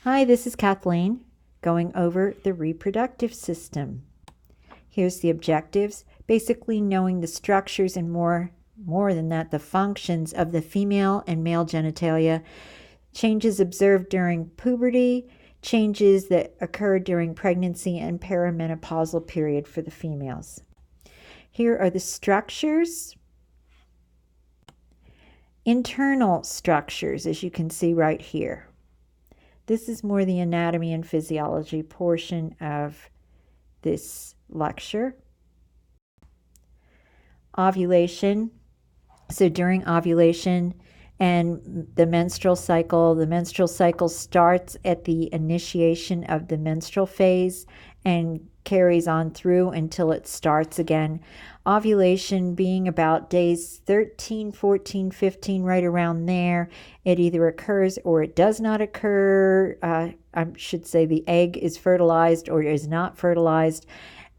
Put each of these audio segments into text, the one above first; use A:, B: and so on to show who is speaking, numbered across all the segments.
A: Hi, this is Kathleen going over the reproductive system. Here's the objectives, basically knowing the structures and more than that, the functions of the female and male genitalia, changes observed during puberty, changes that occur during pregnancy and perimenopausal period for the females. Here are the structures. Internal structures, as you can see right here. This is more the anatomy and physiology portion of this lecture. Ovulation. So during ovulation and the menstrual cycle starts at the initiation of the menstrual phase and carries on through until it starts again. Ovulation being about days 13, 14, 15, right around there. It either occurs or it does not occur. I should say the egg is fertilized or is not fertilized.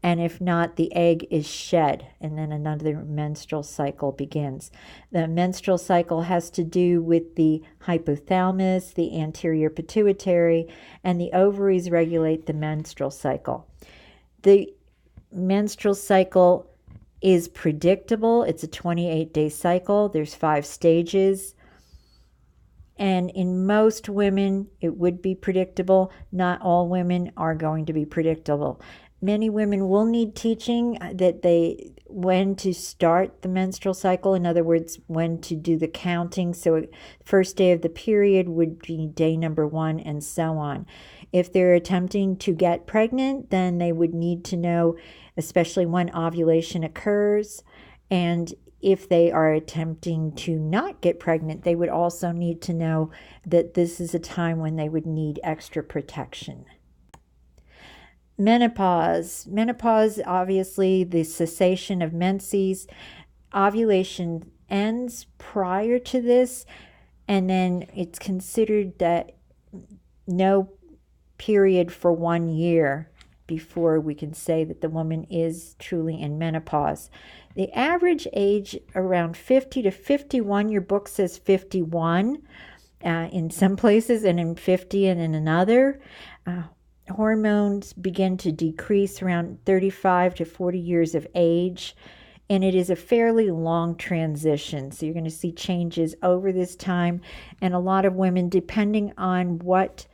A: And if not, the egg is shed, and then another menstrual cycle begins. The menstrual cycle has to do with the hypothalamus, the anterior pituitary, and the ovaries regulate the menstrual cycle. The menstrual cycle is predictable. It's a 28-day cycle. There's 5 stages. And in most women, it would be predictable. Not all women are going to be predictable. Many women will need teaching when to start the menstrual cycle. In other words, when to do the counting. So first day of the period would be day number 1 and so on. If they're attempting to get pregnant, then they would need to know, especially when ovulation occurs. And if they are attempting to not get pregnant, they would also need to know that this is a time when they would need extra protection. Menopause, obviously the cessation of menses. Ovulation ends prior to this, and then it's considered that no period for 1 year before we can say that the woman is truly in menopause. The average age around 50 to 51, your book says 51 in some places and in 50 and in another. Hormones begin to decrease around 35 to 40 years of age, and it is a fairly long transition. So you're going to see changes over this time, and a lot of women, depending on what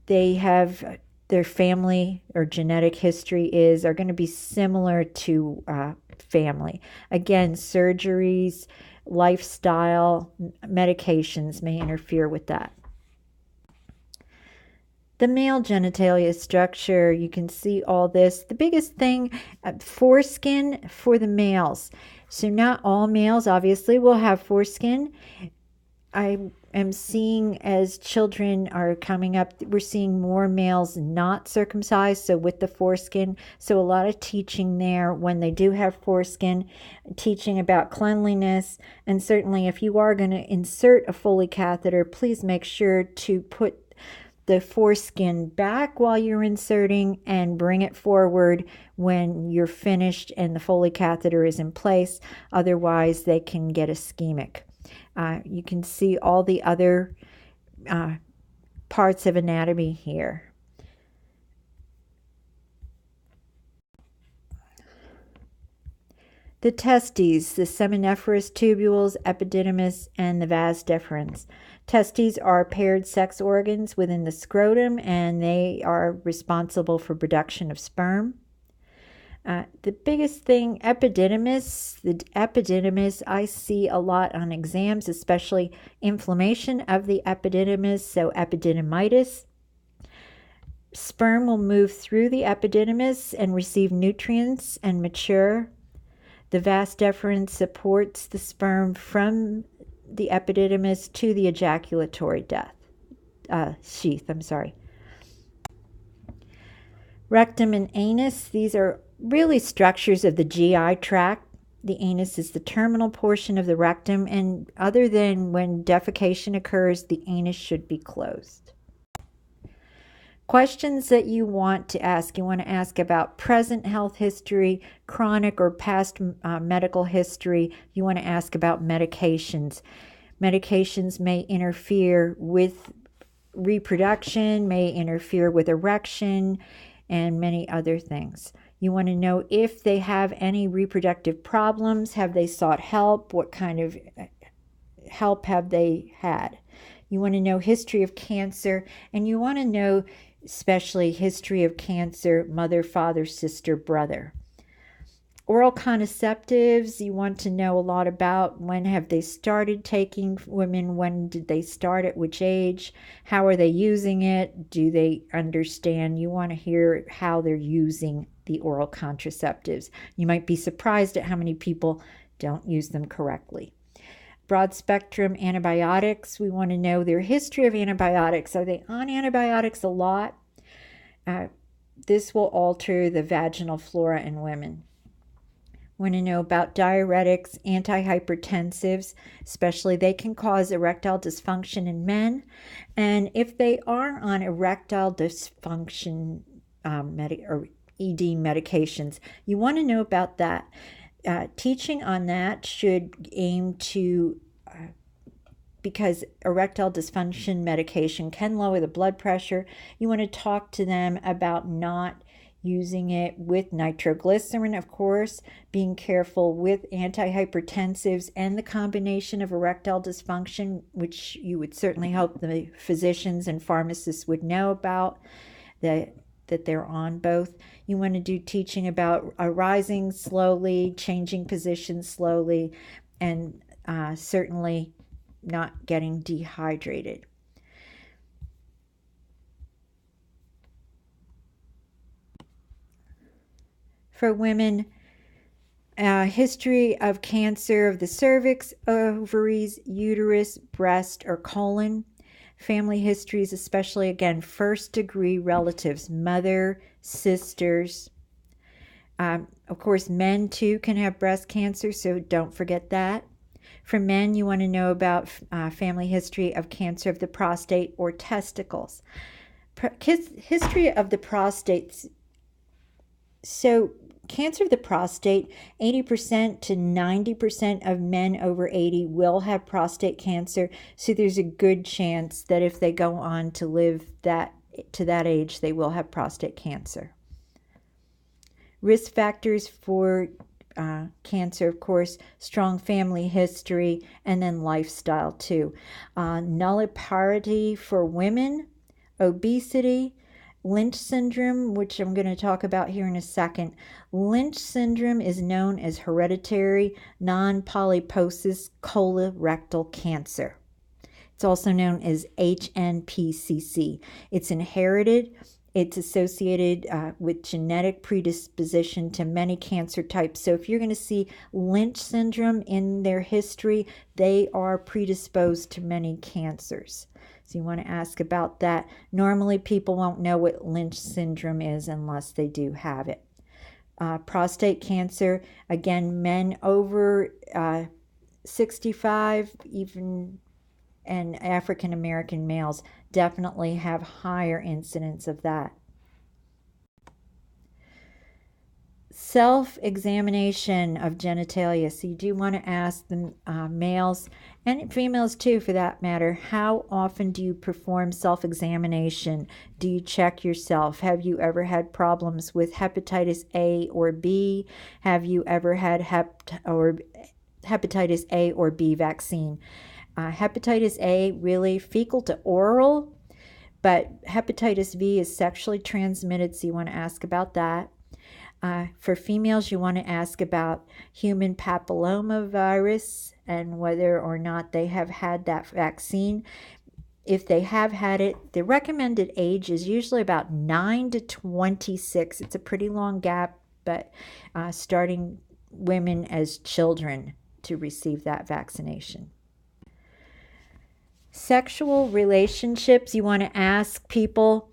A: they have, their family or genetic history is, are going to be similar to family. Again, surgeries, lifestyle, medications may interfere with that. The male genitalia structure, you can see all this. The biggest thing, foreskin for the males. So not all males, obviously, will have foreskin. I am seeing as children are coming up, we're seeing more males not circumcised, so with the foreskin. So a lot of teaching there when they do have foreskin, teaching about cleanliness. And certainly if you are going to insert a Foley catheter, please make sure to put the foreskin back while you're inserting and bring it forward when you're finished and the Foley catheter is in place. Otherwise, they can get ischemic. You can see all the other parts of anatomy here. The testes, the seminiferous tubules, epididymis, and the vas deferens. Testes are paired sex organs within the scrotum, and they are responsible for production of sperm. The biggest thing, epididymis. The epididymis I see a lot on exams, especially inflammation of the epididymis, so epididymitis. Sperm will move through the epididymis and receive nutrients and mature. The vas deferens supports the sperm from the epididymis to the ejaculatory sheath. Rectum and anus, these are really structures of the GI tract. The anus is the terminal portion of the rectum, and other than when defecation occurs, the anus should be closed. Questions that you want to ask. You want to ask about present health history, chronic or past medical history. You want to ask about medications. Medications may interfere with reproduction, may interfere with erection, and many other things. You want to know if they have any reproductive problems. Have they sought help? What kind of help have they had? You want to know history of cancer, and you want to know especially history of cancer, mother, father, sister, brother. Oral contraceptives, you want to know a lot about when have they started taking women, when did they start, at which age, how are they using it, do they understand? You want to hear how they're using the oral contraceptives. You might be surprised at how many people don't use them correctly. Broad spectrum antibiotics, we want to know their history of antibiotics. Are they on antibiotics a lot? This will alter the vaginal flora in women. Want to know about diuretics, antihypertensives, especially they can cause erectile dysfunction in men. And if they are on erectile dysfunction or ED medications, you want to know about that. Teaching on that should aim to, because erectile dysfunction medication can lower the blood pressure, you want to talk to them about not using it with nitroglycerin, of course, being careful with antihypertensives and the combination of erectile dysfunction, which you would certainly hope the physicians and pharmacists would know about, that they're on both. You want to do teaching about arising slowly, changing positions slowly, and certainly not getting dehydrated. For women, history of cancer of the cervix, ovaries, uterus, breast, or colon. Family histories, especially, again, first degree relatives, mother, sisters. Of course, men too can have breast cancer, so don't forget that. For men, you want to know about family history of cancer of the prostate or testicles. History of the prostate. So cancer of the prostate, 80% to 90% of men over 80 will have prostate cancer. So there's a good chance that if they go on to live to that age, they will have prostate cancer. Risk factors for cancer, of course, strong family history, and then lifestyle too. Nulliparity for women, obesity, Lynch syndrome, which I'm going to talk about here in a second. Lynch syndrome is known as hereditary non-polyposis colorectal cancer. It's also known as HNPCC. It's inherited. It's associated with genetic predisposition to many cancer types. So if you're going to see Lynch syndrome in their history, they are predisposed to many cancers. So you want to ask about that. Normally, people won't know what Lynch syndrome is unless they do have it. Prostate cancer, again, men over 65, even, and African American males definitely have higher incidence of that. Self-examination of genitalia. So you do want to ask the males and females too, for that matter, how often do you perform self-examination? Do you check yourself? Have you ever had problems with hepatitis A or B? Have you ever had hepatitis A or B vaccine? Hepatitis A, really fecal to oral, but hepatitis B is sexually transmitted, so you want to ask about that. For females, you want to ask about human papillomavirus and whether or not they have had that vaccine. If they have had it, the recommended age is usually about 9 to 26. It's a pretty long gap, but starting women as children to receive that vaccination. Sexual relationships, you want to ask people.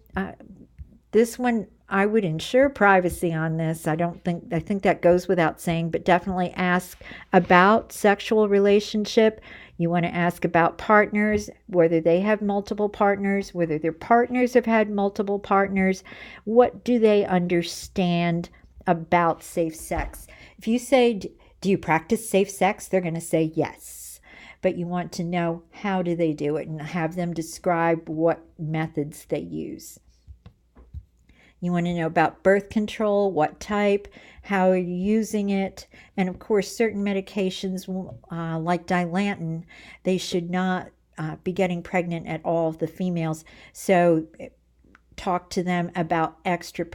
A: This one, I would ensure privacy on this. I think that goes without saying, but definitely ask about sexual relationship. You want to ask about partners, whether they have multiple partners, whether their partners have had multiple partners. What do they understand about safe sex? If you say, do you practice safe sex? They're going to say yes. but you want to know how do they do it and have them describe what methods they use. You want to know about birth control, what type, how are you using it, and of course certain medications like Dilantin, they should not be getting pregnant at all, the females. So talk to them about extra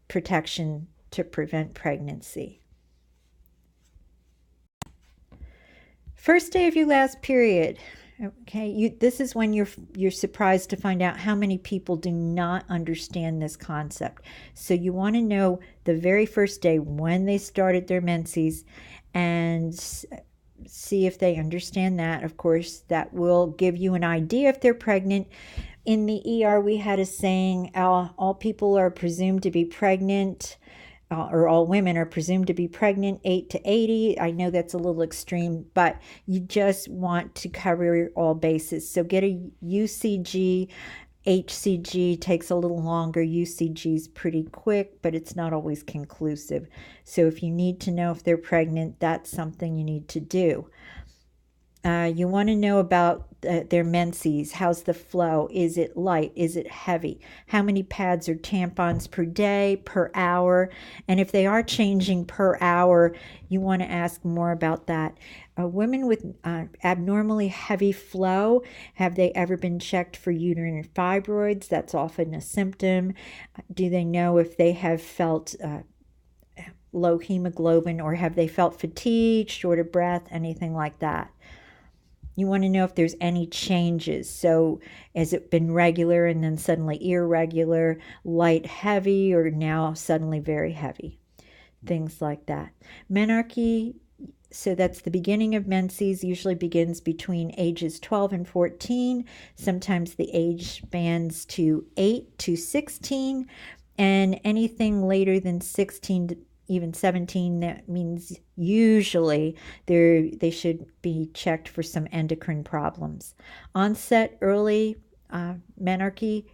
A: protection to prevent pregnancy. First day of your last period. Okay, this is when you're surprised to find out how many people do not understand this concept. So you want to know the very first day when they started their menses and see if they understand that. Of course, that will give you an idea if they're pregnant. In the ER, we had a saying, all people are presumed to be pregnant, or all women are presumed to be pregnant 8 to 80. I know that's a little extreme, but you just want to cover all bases. So get a UCG. HCG takes a little longer. UCG is pretty quick, but it's not always conclusive. So if you need to know if they're pregnant, that's something you need to do. You want to know about their menses. How's the flow? Is it light? Is it heavy? How many pads or tampons per day, per hour? And if they are changing per hour, you want to ask more about that. Women with abnormally heavy flow, have they ever been checked for uterine fibroids? That's often a symptom. Do they know if they have felt low hemoglobin, or have they felt fatigue, short of breath, anything like that? You want to know if there's any changes. So has it been regular and then suddenly irregular, light, heavy, or now suddenly very heavy? Things like that. Menarche, so that's the beginning of menses, usually begins between ages 12 and 14. Sometimes the age spans to 8 to 16, and anything later than 16 to even 17, that means usually they should be checked for some endocrine problems. Onset early menarche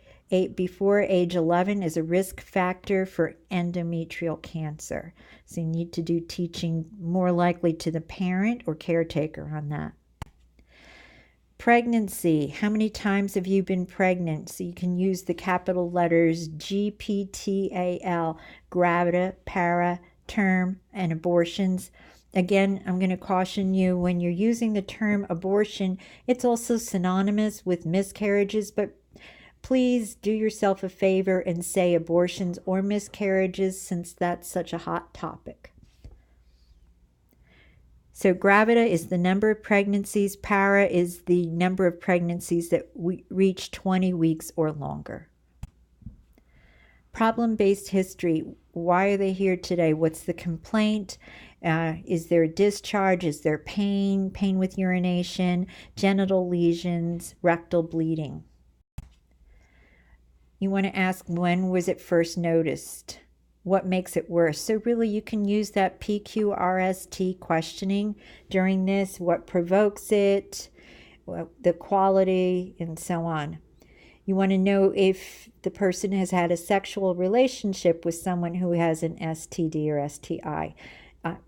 A: before age 11 is a risk factor for endometrial cancer. So you need to do teaching more likely to the parent or caretaker on that. Pregnancy. How many times have you been pregnant? So you can use the capital letters GPTAL, gravida, para, term, and abortions. Again, I'm going to caution you, when you're using the term abortion, it's also synonymous with miscarriages, but please do yourself a favor and say abortions or miscarriages, since that's such a hot topic. So gravida is the number of pregnancies. Para is the number of pregnancies that reach 20 weeks or longer. Problem-based history. Why are they here today? What's the complaint? Is there a discharge? Is there pain? Pain with urination, genital lesions, rectal bleeding? You want to ask, when was it first noticed? What makes it worse? So really you can use that PQRST questioning during this, what provokes it, the quality, and so on. You want to know if the person has had a sexual relationship with someone who has an STD or STI.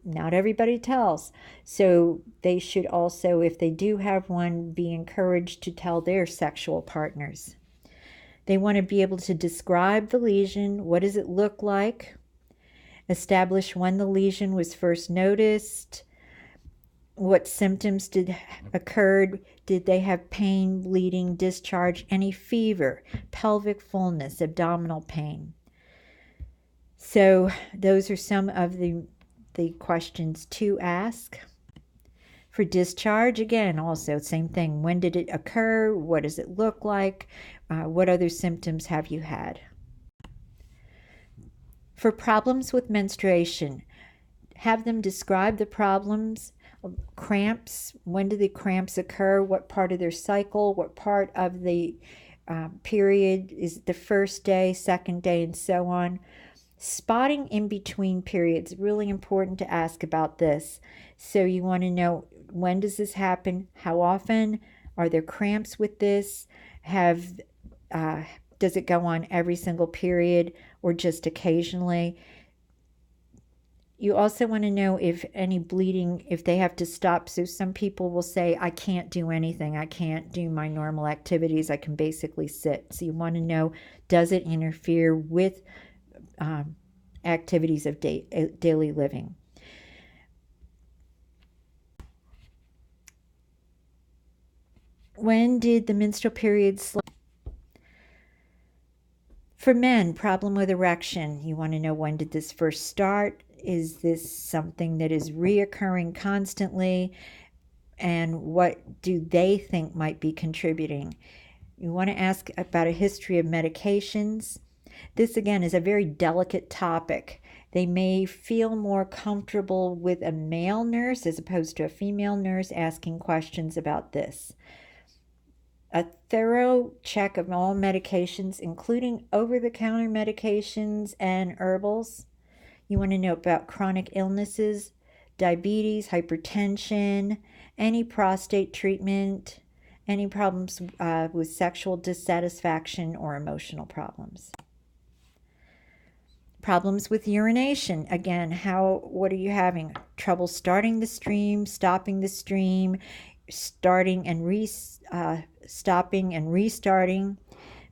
A: Not everybody tells. So they should also, if they do have one, be encouraged to tell their sexual partners. They want to be able to describe the lesion. What does it look like? Establish when the lesion was first noticed. What symptoms occurred? Did they have pain, bleeding, discharge, any fever, pelvic fullness, abdominal pain? So those are some of the questions to ask. For discharge, again, also same thing. When did it occur? What does it look like? What other symptoms have you had? For problems with menstruation, have them describe the problems. Cramps, when do the cramps occur? What part of their cycle? What part of the period? Is it the first day, second day, and so on? Spotting in between periods, really important to ask about this. So you want to know, when does this happen? How often? Are there cramps with this? Does it go on every single period or just occasionally? You also want to know if any bleeding, if they have to stop. So some people will say, I can't do anything. I can't do my normal activities. I can basically sit. So you want to know, does it interfere with activities of daily living? When did the menstrual period slow? For men, problem with erection. You want to know, when did this first start? Is this something that is reoccurring constantly? And what do they think might be contributing? You want to ask about a history of medications. This, again, is a very delicate topic. They may feel more comfortable with a male nurse as opposed to a female nurse asking questions about this. A thorough check of all medications, including over-the-counter medications and herbals. You want to know about chronic illnesses, diabetes, hypertension, any prostate treatment, any problems with sexual dissatisfaction or emotional problems. Problems with urination. Again, what are you having? Trouble starting the stream, stopping the stream, starting and stopping and restarting,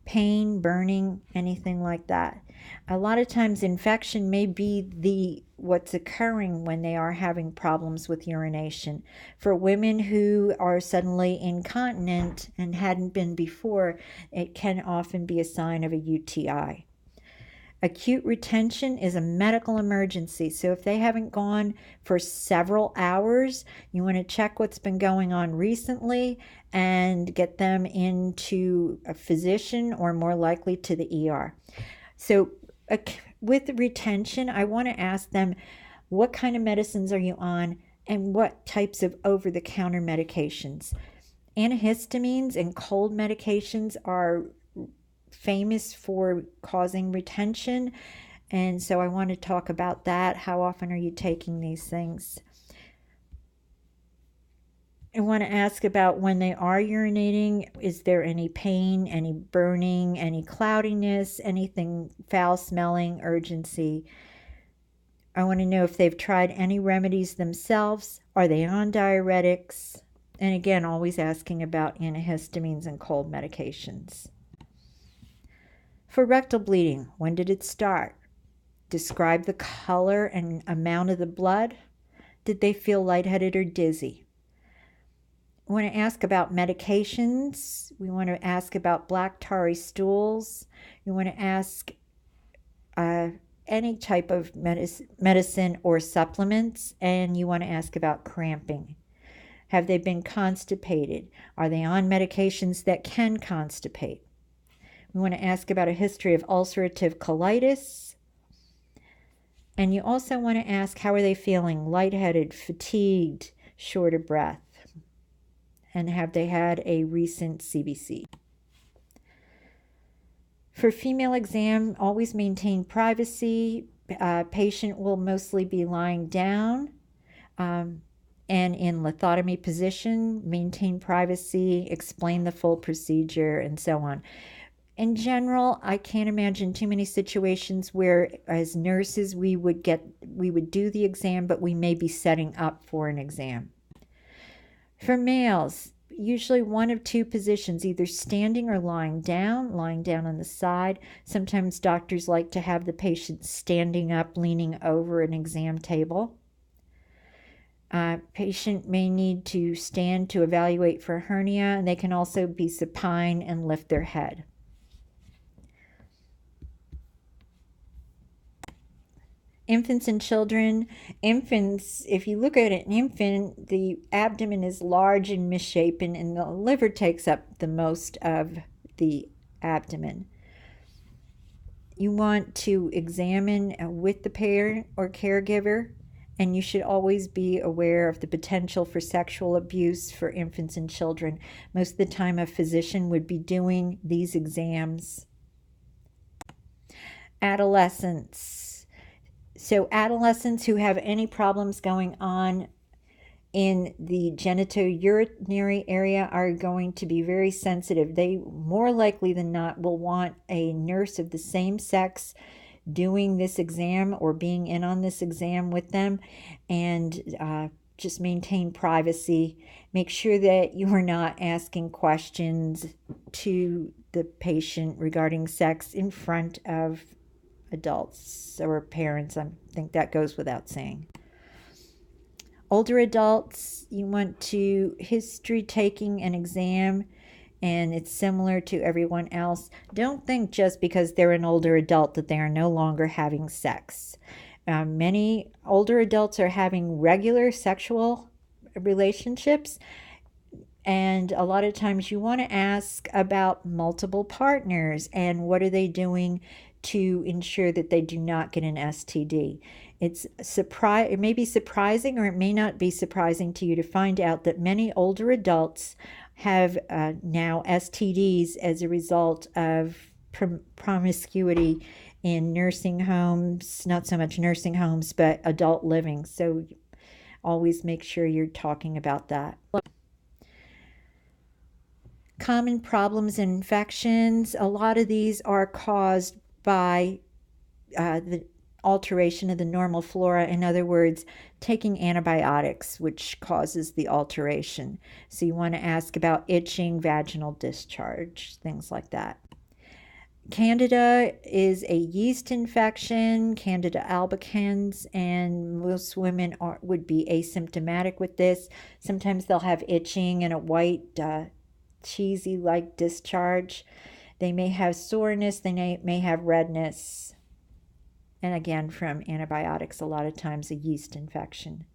A: pain, burning, anything like that. A lot of times infection may be what's occurring when they are having problems with urination. For women who are suddenly incontinent and hadn't been before, it can often be a sign of a UTI. Acute retention is a medical emergency. So if they haven't gone for several hours, you want to check what's been going on recently and get them into a physician, or more likely to the ER. So with retention, I want to ask them, what kind of medicines are you on and what types of over-the-counter medications? Antihistamines and cold medications are famous for causing retention, and so I want to talk about that. How often are you taking these things? I want to ask about, when they are urinating, is there any pain, any burning, any cloudiness, anything foul smelling, urgency? I want to know if they've tried any remedies themselves. Are they on diuretics? And again, always asking about antihistamines and cold medications. For rectal bleeding, when did it start? Describe the color and amount of the blood. Did they feel lightheaded or dizzy? We want to ask about medications. We want to ask about black tarry stools. We want to ask any type of medicine or supplements. And you want to ask about cramping. Have they been constipated? Are they on medications that can constipate? We want to ask about a history of ulcerative colitis. And you also want to ask, how are they feeling? Lightheaded, fatigued, short of breath? And have they had a recent CBC? For female exam, always maintain privacy. Patient will mostly be lying down and in lithotomy position. Maintain privacy, explain the full procedure, and so on. In general, I can't imagine too many situations where, as nurses, we would do the exam, but we may be setting up for an exam. For males, usually one of two positions, either standing or lying down on the side. Sometimes doctors like to have the patient standing up, leaning over an exam table. Patient may need to stand to evaluate for hernia, and they can also be supine and lift their head. Infants and children. Infants, if you look at an infant, the abdomen is large and misshapen, and the liver takes up the most of the abdomen. You want to examine with the parent or caregiver, and you should always be aware of the potential for sexual abuse for infants and children. Most of the time, a physician would be doing these exams. Adolescents. So adolescents who have any problems going on in the genitourinary area are going to be very sensitive. They, more likely than not, will want a nurse of the same sex doing this exam or being in on this exam with them, and just maintain privacy. Make sure that you are not asking questions to the patient regarding sex in front of adults or parents. I think that goes without saying. Older adults, you want to history taking an exam, and it's similar to everyone else. Don't think just because they're an older adult that they are no longer having sex. Many older adults are having regular sexual relationships, and a lot of times you want to ask about multiple partners and what are they doing to ensure that they do not get an STD. It may be surprising, or it may not be surprising to you to find out that many older adults have now STDs as a result of promiscuity in nursing homes, not so much nursing homes, but adult living. So always make sure you're talking about that. Common problems and infections. A lot of these are caused by the alteration of the normal flora. In other words, taking antibiotics, which causes the alteration. So you want to ask about itching, vaginal discharge, things like that. Candida is a yeast infection, Candida albicans, and most women would be asymptomatic with this. Sometimes they'll have itching and a white, cheesy-like discharge. They may have soreness, they may have redness. And again, from antibiotics, a lot of times a yeast infection.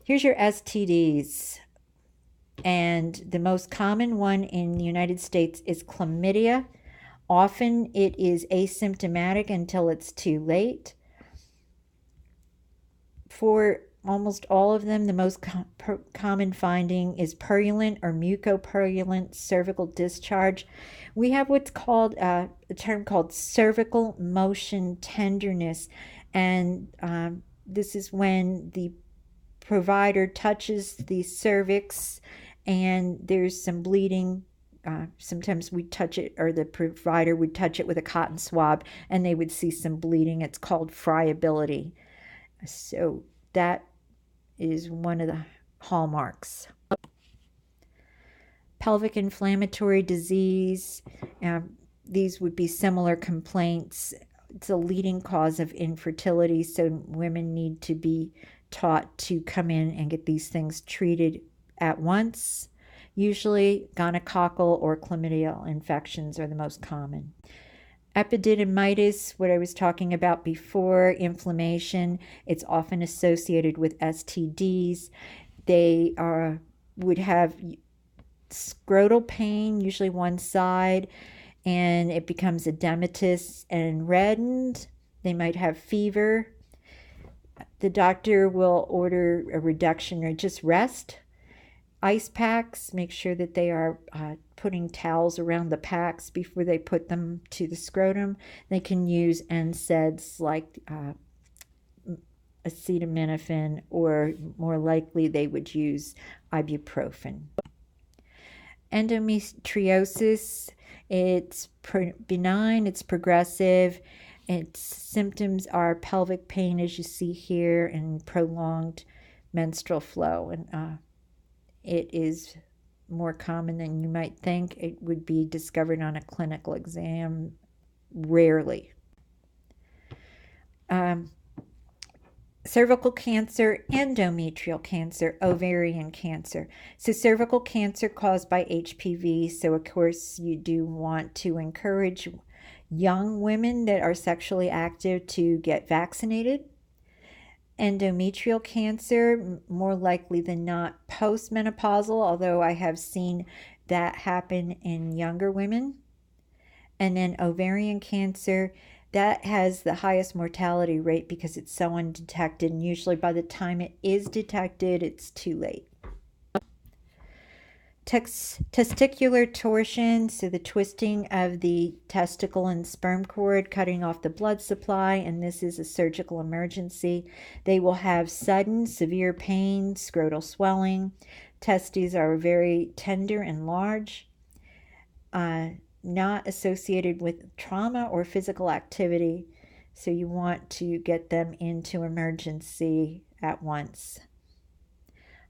A: Here's your STDs. And the most common one in the United States is chlamydia. Often it is asymptomatic until it's too late. For almost all of them, the most common finding is purulent or mucopurulent cervical discharge. We have what's called a term called cervical motion tenderness, and this is when the provider touches the cervix and there's some bleeding. Sometimes we touch it, or the provider would touch it with a cotton swab, and they would see some bleeding. It's called friability. So that is one of the hallmarks. Pelvic inflammatory disease. These would be similar complaints. It's a leading cause of infertility, so women need to be taught to come in and get these things treated at once. Usually gonococcal or chlamydial infections are the most common. Epididymitis, what I was talking about before, inflammation, it's often associated with STDs. They would have scrotal pain, usually one side, and it becomes edematous and reddened. They might have fever. The doctor will order a reduction or just rest. Ice packs, make sure that they are putting towels around the packs before they put them to the scrotum. They can use NSAIDs like acetaminophen, or more likely they would use ibuprofen. Endometriosis, it's benign, it's progressive. Its symptoms are pelvic pain, as you see here, and prolonged menstrual flow. And it is more common than you might think. It would be discovered on a clinical exam rarely. Cervical cancer, endometrial cancer, ovarian cancer. So cervical cancer caused by HPV. So of course you do want to encourage young women that are sexually active to get vaccinated. Endometrial cancer, more likely than not postmenopausal, although I have seen that happen in younger women. And then ovarian cancer, that has the highest mortality rate because it's so undetected, and usually by the time it is detected, it's too late. Testicular torsion, so the twisting of the testicle and sperm cord, cutting off the blood supply, and this is a surgical emergency. They will have sudden, severe pain, scrotal swelling. Testes are very tender and large, not associated with trauma or physical activity. So you want to get them into emergency at once.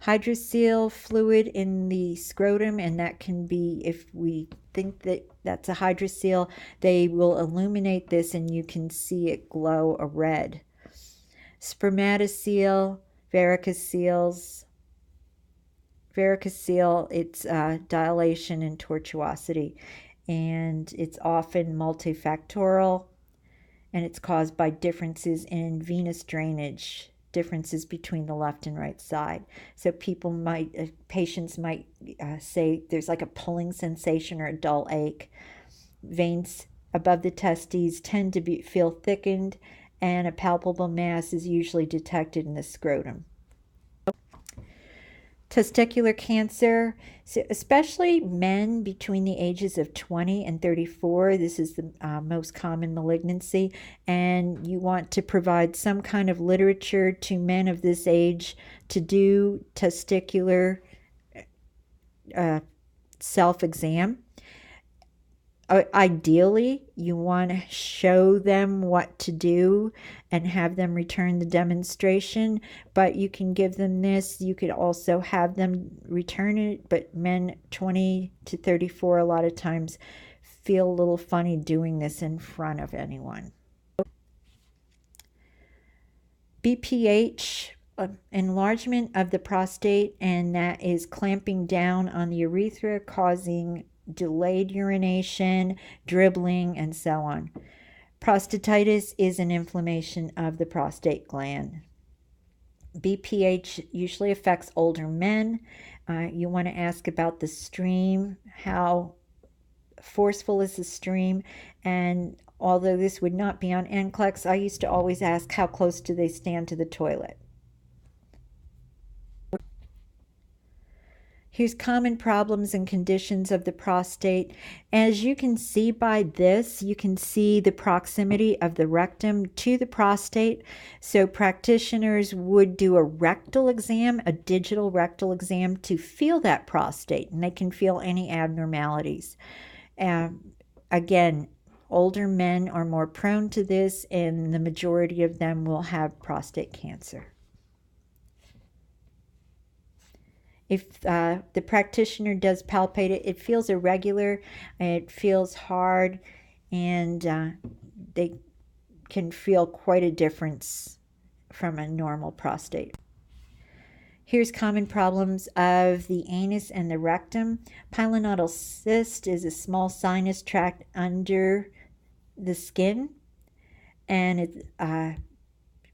A: Hydrocele fluid in the scrotum, and that can be, if we think that that's a hydrocele, they will illuminate this and you can see it glow a red. Spermatocele, varicoceles. Varicocele, it's dilation and tortuosity, and it's often multifactorial, and it's caused by differences in venous drainage, differences between the left and right side. So patients might say there's like a pulling sensation or a dull ache. Veins above the testes tend to feel thickened, and a palpable mass is usually detected in the scrotum. Testicular cancer, so especially men between the ages of 20 and 34, this is the most common malignancy, and you want to provide some kind of literature to men of this age to do testicular self-exam. Ideally, you want to show them what to do and have them return the demonstration, but you can give them this. You could also have them return it, but men 20 to 34 a lot of times feel a little funny doing this in front of anyone. BPH, enlargement of the prostate, and that is clamping down on the urethra, causing delayed urination, dribbling, and so on. Prostatitis is an inflammation of the prostate gland. BPH usually affects older men. You want to ask about the stream, how forceful is the stream, and although this would not be on NCLEX, I used to always ask how close do they stand to the toilet. Here's common problems and conditions of the prostate. As you can see by this, you can see the proximity of the rectum to the prostate. So practitioners would do a rectal exam, a digital rectal exam, to feel that prostate, and they can feel any abnormalities. Again, older men are more prone to this, and the majority of them will have prostate cancer. If the practitioner does palpate it, it feels irregular, it feels hard, and they can feel quite a difference from a normal prostate. Here's common problems of the anus and the rectum. Pilonidal cyst is a small sinus tract under the skin, and it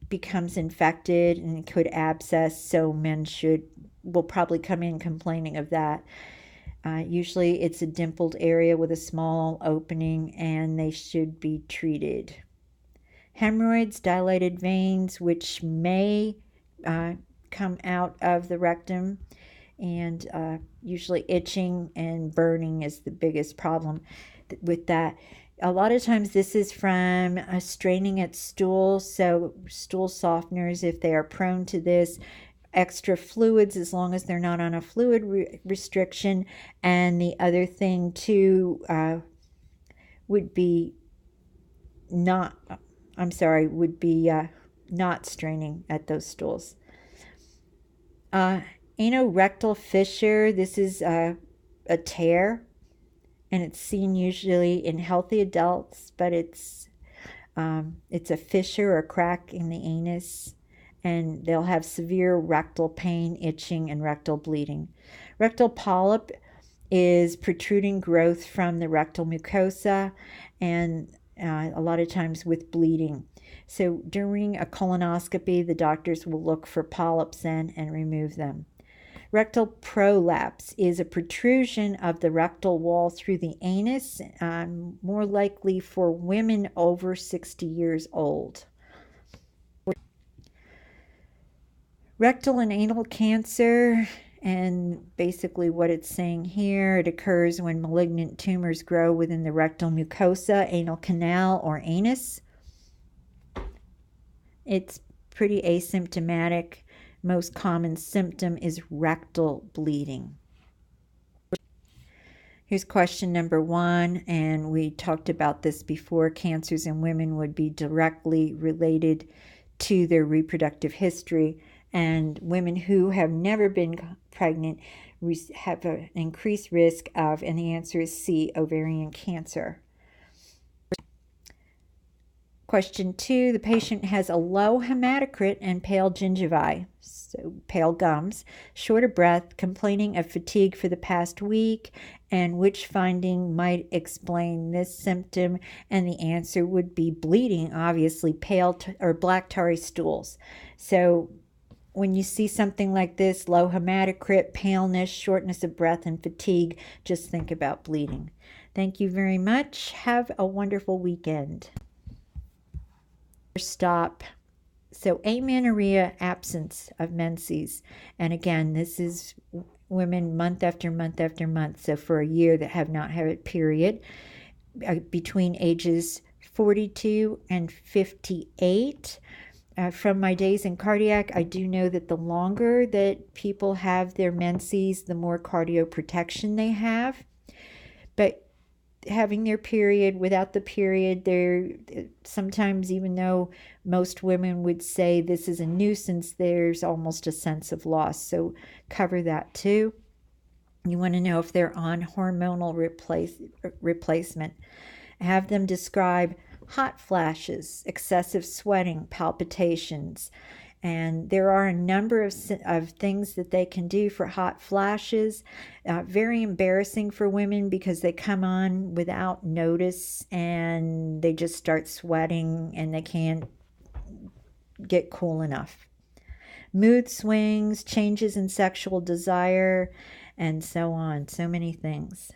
A: becomes infected and it could abscess, so men will probably come in complaining of that. Usually it's a dimpled area with a small opening, and they should be treated. Hemorrhoids, dilated veins, which may come out of the rectum, and usually itching and burning is the biggest problem with that. A lot of times this is from straining at stool, so stool softeners, if they are prone to this, extra fluids as long as they're not on a fluid restriction. And the other thing too would be not straining at those stools. Anorectal fissure, this is a tear, and it's seen usually in healthy adults, but it's a fissure or crack in the anus, and they'll have severe rectal pain, itching, and rectal bleeding. Rectal polyp is protruding growth from the rectal mucosa, and a lot of times with bleeding. So during a colonoscopy, the doctors will look for polyps and remove them. Rectal prolapse is a protrusion of the rectal wall through the anus, more likely for women over 60 years old. Rectal and anal cancer, and basically what it's saying here, it occurs when malignant tumors grow within the rectal mucosa, anal canal, or anus. It's pretty asymptomatic. Most common symptom is rectal bleeding. Here's question number 1, and we talked about this before. Cancers in women would be directly related to their reproductive history, and women who have never been pregnant have an increased risk of, and the answer is C, ovarian cancer. Question 2, the patient has a low hematocrit and pale gingivae, so pale gums, short of breath, complaining of fatigue for the past week, and which finding might explain this symptom? And the answer would be bleeding, obviously, pale or black tarry stools. So when you see something like this, low hematocrit, paleness, shortness of breath, and fatigue, just think about bleeding. Thank you very much. Have a wonderful weekend. Stop. So amenorrhea, absence of menses. And again, this is women month after month after month. So for a year that have not had a period, between ages 42 and 58. From my days in cardiac, I do know that the longer that people have their menses, the more cardioprotection they have. But having their period, without the period, they're sometimes, even though most women would say this is a nuisance, there's almost a sense of loss. So cover that too. You want to know if they're on hormonal replacement. Have them describe hot flashes, excessive sweating, palpitations. And there are a number of things that they can do for hot flashes. Very embarrassing for women because they come on without notice and they just start sweating and they can't get cool enough. Mood swings, changes in sexual desire, and so on. So many things.